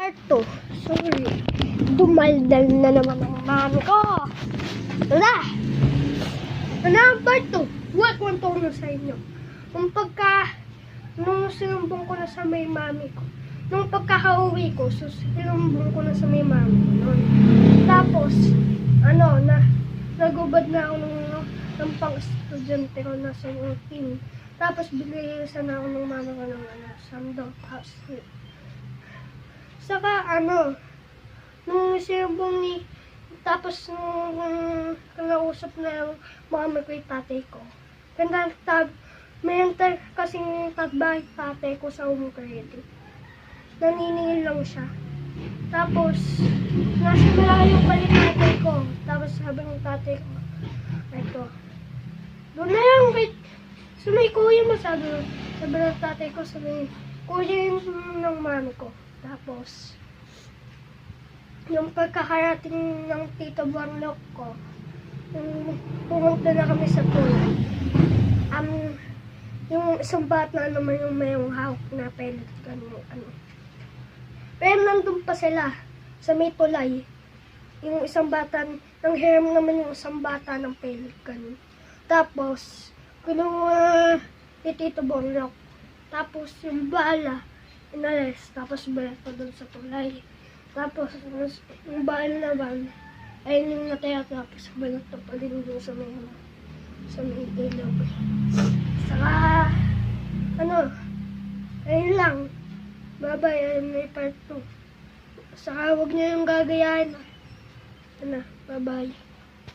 part 2. Sorry. Dumaldal na naman ang mami ko. Wala. Ano ang part 2? Huwag kong tono sa inyo. Nung sinumbong ko na sa may mami ko. Nung pagkakauwi ko, sinumbong ko na sa may mami ko. Nun. Tapos, nagubad na ako ng pang-estudyante ko na sa team. Tapos, bigyan na ako ng mama ko ng sandal. Saka, nung sinumbong tapos nung kanausap na yung mama ko yung tatay ko. May kasing tagbahay tatay ko sa umukredi. Naniningil lang siya. Tapos, nasa malayo pa yung tatay ko. Tapos sabi ng tatay ko, ito. Doon na yung sa may kuya mo, sabi ng tatay ko, sa may kuya yung ng mami ko. Tapos, yung pagkakarating ng Tito Barlock ko, pumunta na kami sa tulay. Yung isang bata naman yung mayroong hawak na pellet gun. Pero nandun pa sila sa may tulay. Yung isang bata, nang hiram naman yung isang bata ng pellet gun. Tapos, kinuha ni Tito Barlock. Tapos yung bala, inalis. Tapos balik pa dun sa tulay. Tapos, yung bala naman, ayun yung nataya. Tapos balik pa din dun sa may ilaw. Saka, ayun lang. Bye-bye, may part 2. Saka, huwag niyo yung gagayahin. Bye-bye.